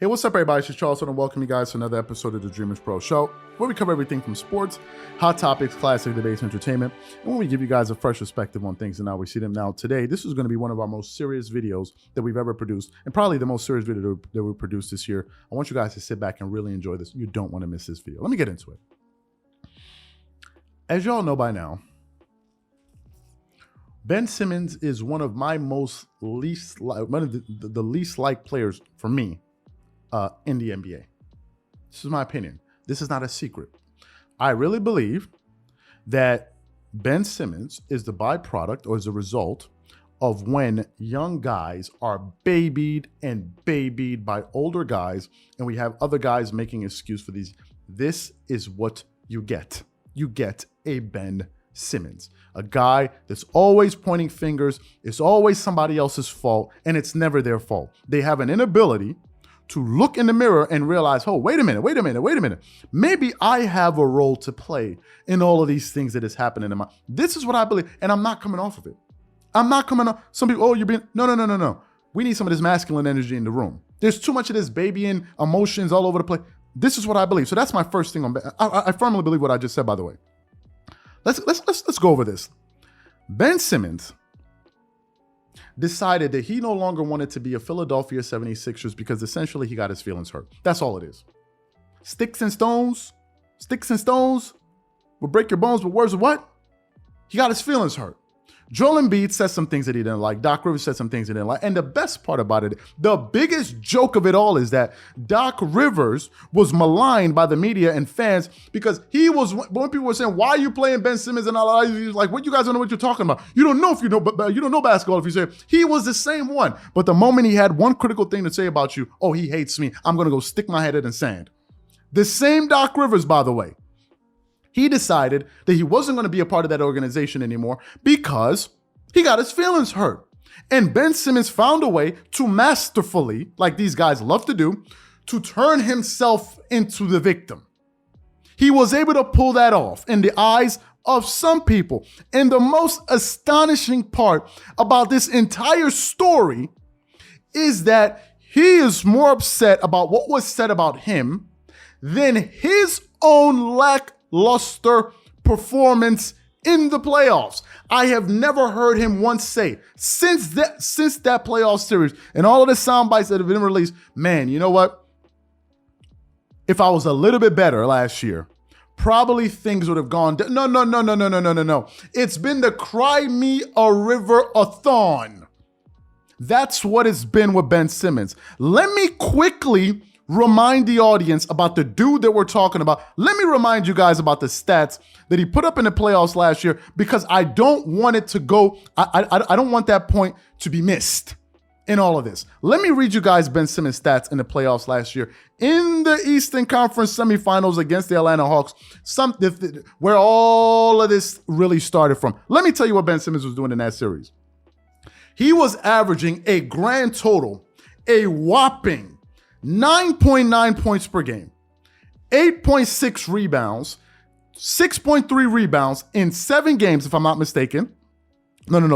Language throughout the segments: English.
Hey, what's up, everybody? It's Charles, and welcome you guys to another episode of the Dreamerspro Show, where we cover everything from sports, hot topics, classic debates, entertainment, and when we give you guys a fresh perspective on things and how we see them now. Today, this is going to be one of our most serious videos that we've ever produced, and probably the most serious video that we produced this year. I want you guys to sit back and really enjoy this. You don't want to miss this video. Let me get into it. As y'all know by now, Ben Simmons is one of my one of the least liked players for me in the NBA. This is my opinion. This is not a secret. I really believe that Ben Simmons is the byproduct or is a result of when young guys are babied by older guys, and we have other guys making excuse for these. This is what you get. You get a Ben Simmons, a guy that's always pointing fingers. It's always somebody else's fault, and it's never their fault. They have an inability to look in the mirror and realize, oh, wait a minute. Maybe I have a role to play in all of these things that is happening in my. This is what I believe, and I'm not coming off of it. I'm not coming off. Some people, oh, you're being, no. We need some of this masculine energy in the room. There's too much of this babying emotions all over the place. This is what I believe. So that's my first thing on. I firmly believe what I just said, by the way. Let's go over this. Ben Simmons decided that he no longer wanted to be a Philadelphia 76ers because essentially he got his feelings hurt. That's all it is. Sticks and stones will break your bones, but words of what? He got his feelings hurt. Joel Embiid said some things that he didn't like. Doc Rivers said some things he didn't like. And the best part about it, the biggest joke of it all is that Doc Rivers was maligned by the media and fans because he was, when people were saying, why are you playing Ben Simmons and all that? He was like, what, you guys don't know what you're talking about. You don't know if you know, but you don't know basketball if you say, he was the same one. But the moment he had one critical thing to say about you, oh, he hates me, I'm going to go stick my head in the sand. The same Doc Rivers, by the way, he decided that he wasn't going to be a part of that organization anymore because he got his feelings hurt. And Ben Simmons found a way to masterfully, like these guys love to do, to turn himself into the victim. He was able to pull that off in the eyes of some people. And the most astonishing part about this entire story is that he is more upset about what was said about him than his own lackluster performance in the playoffs. I have never heard him once say, since that playoff series and all of the sound bites that have been released, man, you know what? If I was a little bit better last year, probably things would have gone. No. It's been the cry me a river-a-thon. That's what it's been with Ben Simmons. Let me quickly remind the audience about the dude that we're talking about. Let me remind you guys about the stats that he put up in the playoffs last year, because I don't want it to go, I don't want that point to be missed in all of this. Let me read you guys Ben Simmons' stats in the playoffs last year in the Eastern Conference semifinals against the Atlanta Hawks, where all of this really started from. Let me tell you what Ben Simmons was doing in that series. He was averaging a grand total, a whopping 9.9 points per game, 8.6 rebounds, 6.3 rebounds in 7 games, if I'm not mistaken. Let me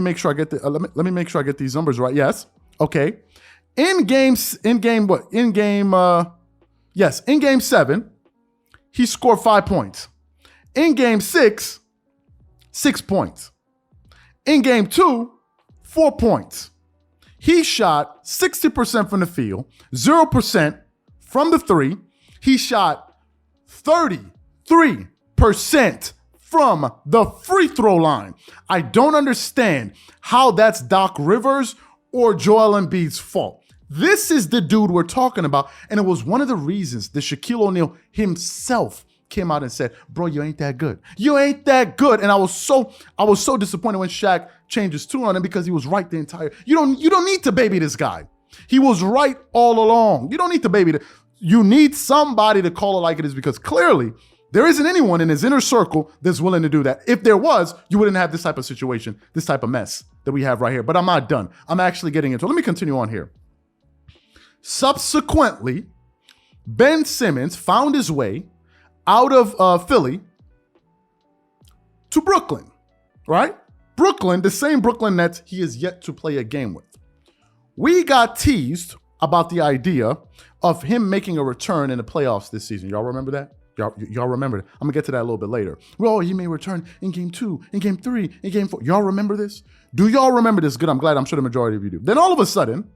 make sure I get let me make sure I get these numbers right. Yes. Okay. In game 7, he scored 5 points. In game 6, 6 points. In game 2, 4 points. He shot 60% from the field, 0% from the three. He shot 33% from the free throw line. I don't understand how that's Doc Rivers or Joel Embiid's fault. This is the dude we're talking about. And it was one of the reasons that Shaquille O'Neal himself came out and said, bro, you ain't that good. You ain't that good. And I was so disappointed when Shaq changed his tune on him, because he was right the entire. You don't need to baby this guy. He was right all along. You don't need to baby it. You need somebody to call it like it is, because clearly there isn't anyone in his inner circle that's willing to do that. If there was, you wouldn't have this type of situation, this type of mess that we have right here. But I'm not done. I'm actually getting into it. Let me continue on here. Subsequently, Ben Simmons found his way out of Philly to Brooklyn, right? Brooklyn, the same Brooklyn Nets he is yet to play a game with. We got teased about the idea of him making a return in the playoffs this season. Y'all remember that? Y'all remember that? I'm gonna get to that a little bit later. Well, he may return in game 2, in game 3, in game 4. Y'all remember this? Do y'all remember this? Good, I'm glad. I'm sure the majority of you do. Then all of a sudden,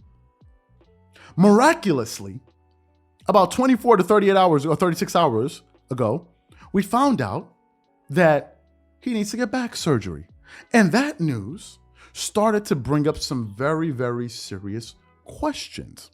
miraculously, about 24 to 38 hours or 36 hours ago, we found out that he needs to get back surgery. And that news started to bring up some very, very serious questions.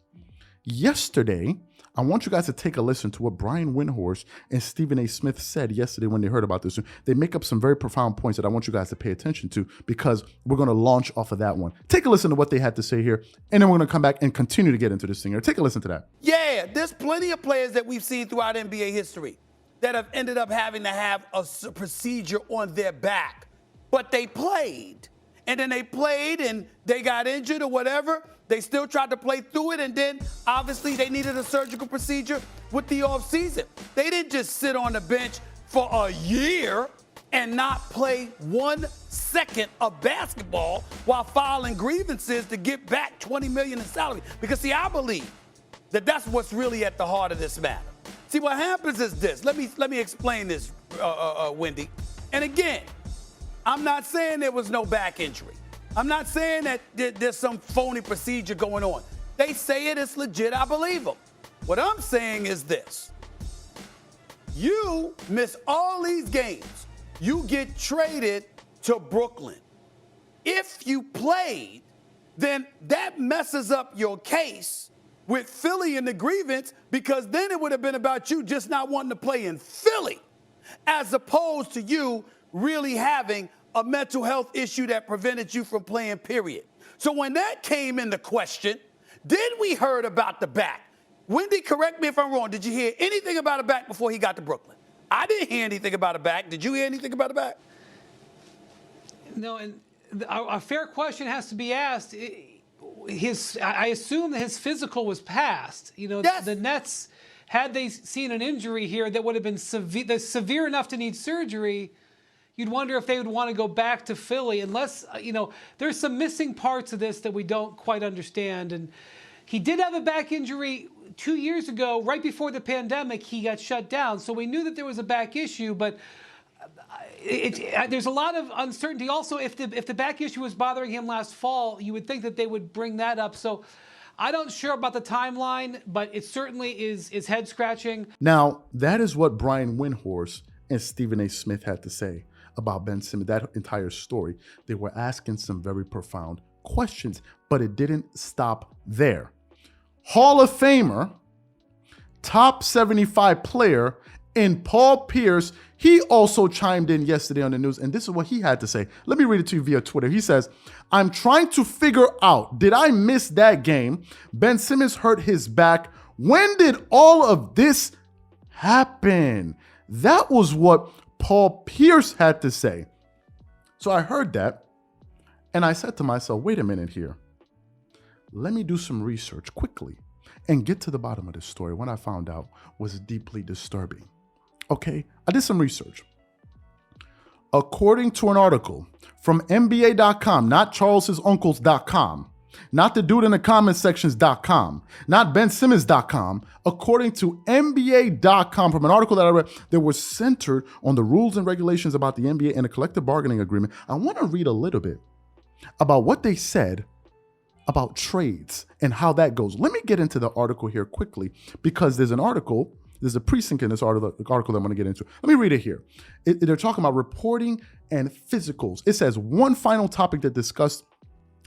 Yesterday, I want you guys to take a listen to what Brian Windhorst and Stephen A. Smith said yesterday when they heard about this. They make up some very profound points that I want you guys to pay attention to because we're going to launch off of that one. Take a listen to what they had to say here, and then we're going to come back and continue to get into this thing here. Take a listen to that. Yeah, there's plenty of players that we've seen throughout NBA history that have ended up having to have a procedure on their back, but they played. And then they played and they got injured or whatever. They still tried to play through it, and then obviously they needed a surgical procedure with the offseason. They didn't just sit on the bench for a year and not play 1 second of basketball while filing grievances to get back $20 million in salary. Because see, I believe that that's what's really at the heart of this matter. See, what happens is this. Let me explain this, Wendy. And again, I'm not saying there was no back injury. I'm not saying that there's some phony procedure going on. They say it's legit. I believe them. What I'm saying is this. You miss all these games. You get traded to Brooklyn. If you played, then that messes up your case with Philly and the grievance, because then it would have been about you just not wanting to play in Philly, as opposed to you really having a mental health issue that prevented you from playing, period. So when that came into question, then we heard about the back. Wendy, correct me if I'm wrong. Did you hear anything about a back before he got to Brooklyn? I didn't hear anything about a back. Did you hear anything about a back? No, and a fair question has to be asked. I assume that his physical was passed. You know, yes. The Nets, had they seen an injury here that would have been severe enough to need surgery, you'd wonder if they would want to go back to Philly, unless, there's some missing parts of this that we don't quite understand. And he did have a back injury 2 years ago, right before the pandemic. He got shut down. So we knew that there was a back issue, but there's a lot of uncertainty. Also, if the back issue was bothering him last fall, you would think that they would bring that up. So I'm not sure about the timeline, but it certainly is head scratching. Now, that is what Brian Windhorst and Stephen A. Smith had to say about Ben Simmons, that entire story. They were asking some very profound questions, but it didn't stop there. Hall of Famer, top 75 player in Paul Pierce, he also chimed in yesterday on the news, and this is what he had to say. Let me read it to you via Twitter. He says, "I'm trying to figure out, did I miss that game? Ben Simmons hurt his back. When did all of this happen?" That was what Paul Pierce had to say. So I heard that, and I said to myself, wait a minute here. Let me do some research quickly and get to the bottom of this story. What I found out was deeply disturbing. Okay, I did some research. According to an article from NBA.com, not Charles'Uncles.com, not the dude in the comment sections.com, not BenSimmons.com, according to NBA.com, from an article that I read that was centered on the rules and regulations about the NBA and a collective bargaining agreement. I want to read a little bit about what they said about trades and how that goes. Let me get into the article here quickly, because there's a precinct in this article that I'm going to get into. Let me read it here. They're talking about reporting and physicals. It says one final topic that discussed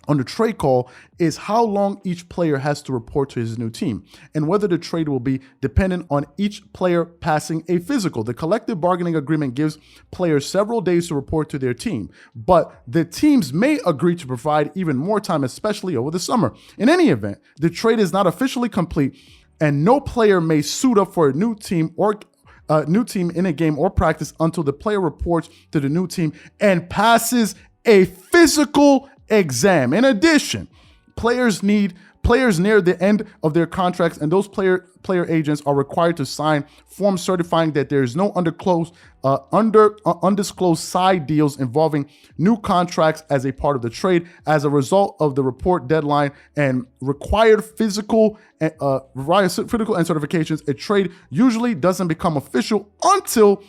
on the trade call is how long each player has to report to his new team and whether the trade will be dependent on each player passing a physical. The collective bargaining agreement gives players several days to report to their team, but the teams may agree to provide even more time, especially over the summer. In any event, the trade is not officially complete, and no player may suit up for a new team in a game or practice until the player reports to the new team and passes a physical exam. In addition, players need Players near the end of their contracts and those player agents are required to sign forms certifying that there is no undisclosed side deals involving new contracts as a part of the trade. As a result of the report deadline and required physical and certifications, a trade usually doesn't become official until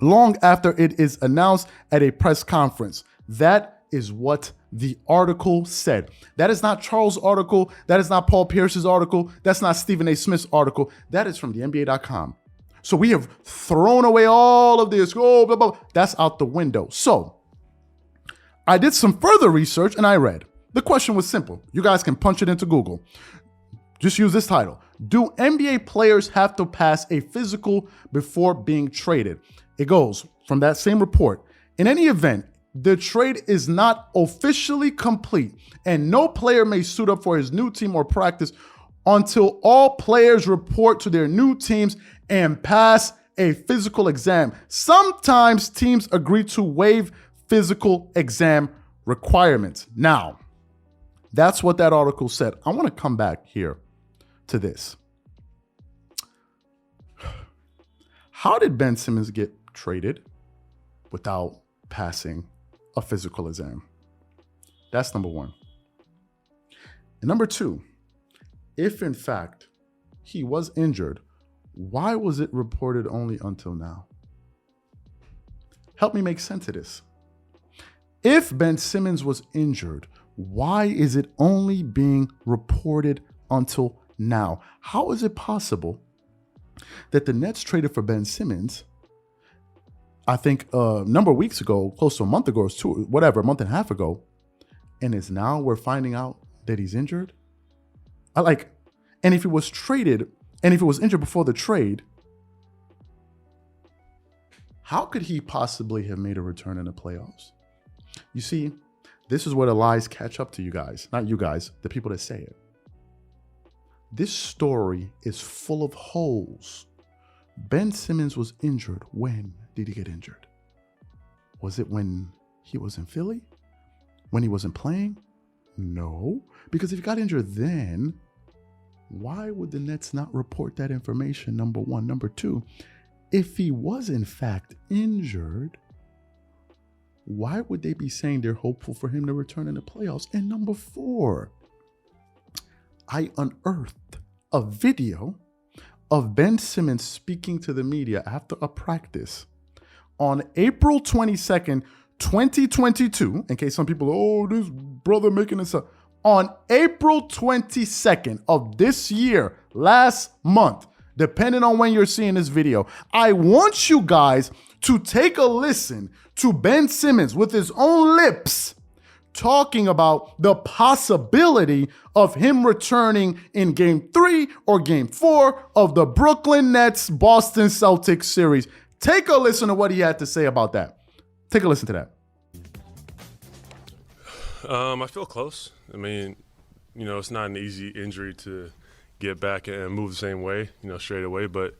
long after it is announced at a press conference. That is what the article said. That is not Charles' article. That is not Paul Pierce's article. That's not Stephen A. Smith's article. That is from the NBA.com. So we have thrown away all of this. Oh, blah, blah. That's out the window. So I did some further research and I read. The question was simple. You guys can punch it into Google. Just use this title. Do NBA players have to pass a physical before being traded? It goes from that same report. In any event, the trade is not officially complete and no player may suit up for his new team or practice until all players report to their new teams and pass a physical exam. Sometimes teams agree to waive physical exam requirements. Now, that's what that article said. I want to come back here to this. How did Ben Simmons get traded without passing a physical exam? That's number one. And number two, if in fact he was injured, why was it reported only until now? Help me make sense of this. If Ben Simmons was injured, why is it only being reported until now? How is it possible that the Nets traded for Ben Simmons, I think a number of weeks ago, close to a month ago or two, whatever, a month and a half ago, and it's now we're finding out that he's injured? And if he was traded, and if he was injured before the trade, how could he possibly have made a return in the playoffs? You see, this is where the lies catch up to you guys. Not you guys, the people that say it. This story is full of holes. Ben Simmons was injured. When did he get injured? Was it when he was in Philly? When he wasn't playing? No, because if he got injured then, why would the Nets not report that information? Number one. Number two, if he was in fact injured, why would they be saying they're hopeful for him to return in the playoffs? And number four, I unearthed a video of Ben Simmons speaking to the media after a practice on April 22nd, 2022, in case some people, oh, this brother making this up. On April 22nd of this year, last month, depending on when you're seeing this video, I want you guys to take a listen to Ben Simmons with his own lips talking about the possibility of him returning in Game 3 or Game 4 of the Brooklyn Nets Boston Celtics series. Take a listen to what he had to say about that. Take a listen to that. I feel close. I mean, it's not an easy injury to get back and move the same way, straight away. But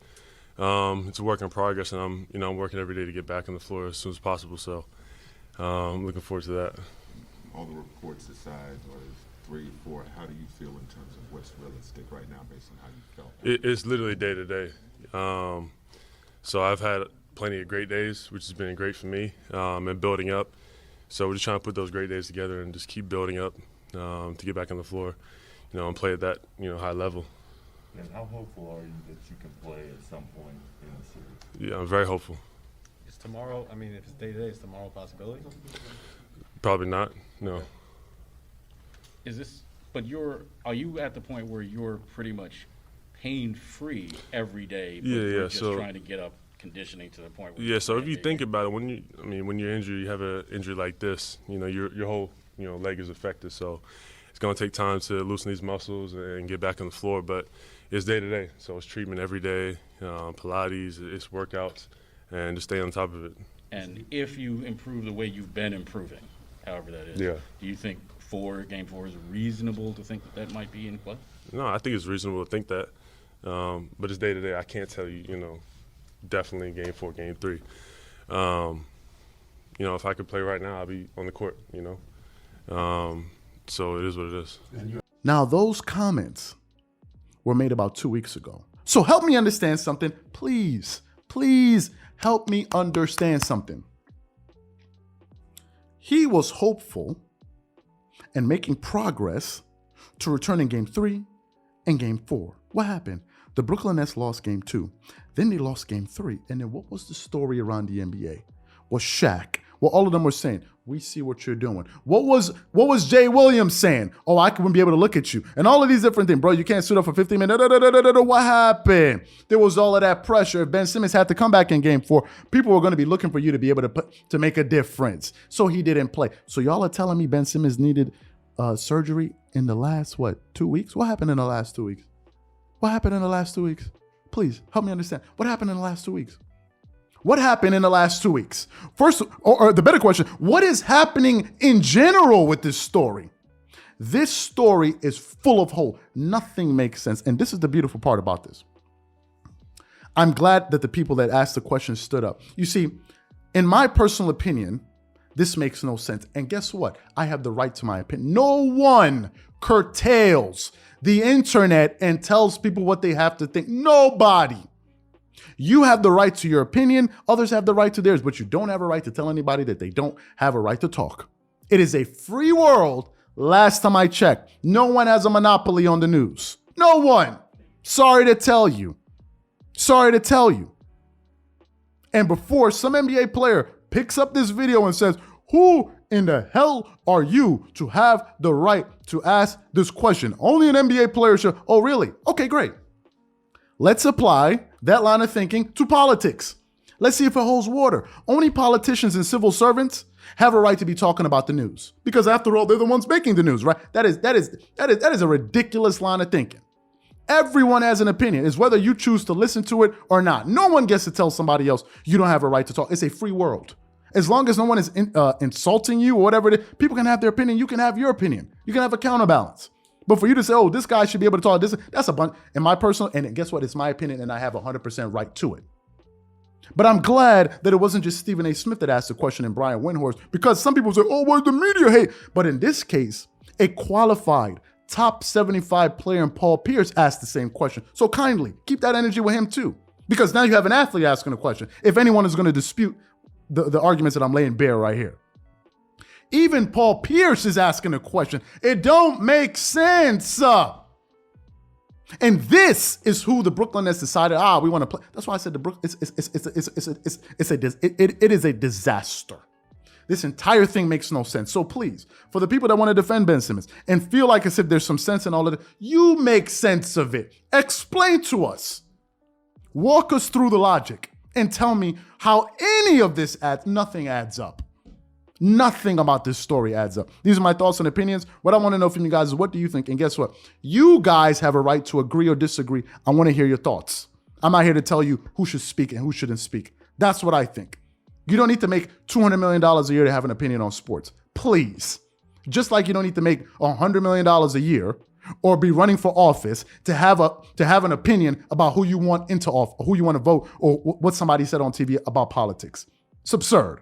it's a work in progress, and I'm working every day to get back on the floor as soon as possible. So I'm looking forward to that. All the reports aside, or 3, 4, how do you feel in terms of what's realistic right now based on how you felt? It's literally day to day. So I've had plenty of great days, which has been great for me, and building up. So we're just trying to put those great days together and just keep building up to get back on the floor, and play at that, high level. And how hopeful are you that you can play at some point in the series? Yeah, I'm very hopeful. Is tomorrow, if it's day-to-day, is tomorrow a possibility? Probably not, no. Are you at the point where you're pretty much pain-free every day, but Yeah, you're yeah, just so- trying to get up conditioning to the point where Yeah, so if you can't think about it, when you're injured, you have an injury like this, your whole, leg is affected. So it's going to take time to loosen these muscles and get back on the floor. But it's day to day, so it's treatment every day, Pilates, it's workouts, and just stay on top of it. And if you improve the way you've been improving, however that is, Yeah. do you think Game 4 is reasonable to think that might be in play? No, I think it's reasonable to think that, but it's day to day. I can't tell you, definitely Game 4, Game 3. If I could play right now, I'd be on the court, So it is what it is. Now, those comments were made about 2 weeks ago. So help me understand something. Please, please help me understand something. He was hopeful and making progress to return in game 3 and game 4. What happened? The Brooklyn Nets lost game 2. Then they lost game 3. And then what was the story around the NBA? Was Shaq. Well, all of them were saying, we see what you're doing. What was Jay Williams saying? Oh, I wouldn't be able to look at you. And all of these different things. Bro, you can't suit up for 15 minutes. What happened? There was all of that pressure. If Ben Simmons had to come back in game 4, people were going to be looking for you to be able to make a difference. So he didn't play. So y'all are telling me Ben Simmons needed surgery in the last, 2 weeks? What happened in the last 2 weeks? What happened in the last 2 weeks? Please help me understand. What happened in the last 2 weeks? What happened in the last 2 weeks? First, or the better question, what is happening in general with this story? This story is full of holes. Nothing makes sense. And this is the beautiful part about this. I'm glad that the people that asked the question stood up. You see, in my personal opinion, this makes no sense. And guess what? I have the right to my opinion. No one curtails the internet and tells people what they have to think. Nobody. You have the right to your opinion. Others have the right to theirs, but you don't have a right to tell anybody that they don't have a right to talk. It is a free world. Last time I checked, no one has a monopoly on the news. No one. Sorry to tell you. Sorry to tell you. And before some NBA player picks up this video and says, who in the hell are you to have the right to ask this question? Only an NBA player should. Oh, really? Okay, great. Let's apply that line of thinking to politics. Let's see if it holds water. Only politicians and civil servants have a right to be talking about the news, because after all, they're the ones making the news, right? That is a ridiculous line of thinking. Everyone has an opinion. It's whether you choose to listen to it or not. No one gets to tell somebody else you don't have a right to talk. It's a free world. As long as no one is insulting you or whatever it is, people can have their opinion. You can have your opinion. You can have a counterbalance. But for you to say, oh, this guy should be able to talk, that's a bunch, in my personal, and guess what? It's my opinion and I have 100% right to it. But I'm glad that it wasn't just Stephen A. Smith that asked the question and Brian Windhorst, because some people say, oh, well, the media hate. But in this case, a qualified top 75 player in Paul Pierce asked the same question. So kindly keep that energy with him too, because now you have an athlete asking a question. If anyone is going to dispute the arguments that I'm laying bare right here. Even Paul Pierce is asking a question. It don't make sense. And this is who the Brooklyn Nets decided, we want to play. That's why I said it is a disaster. This entire thing makes no sense. So please, for the people that want to defend Ben Simmons and feel like as if there's some sense in all of it, you make sense of it. Explain to us. Walk us through the logic and tell me how any of this nothing adds up. Nothing about this story adds up. These are my thoughts and opinions. What I want to know from you guys is, what do you think? And guess what? You guys have a right to agree or disagree. I want to hear your thoughts. I'm not here to tell you who should speak and who shouldn't speak. That's what I think. You don't need to make $200 million a year to have an opinion on sports. Please. Just like you don't need to make $100 million a year or be running for office to have an opinion about who you want into office, who you want to vote, or what somebody said on TV about politics. It's absurd.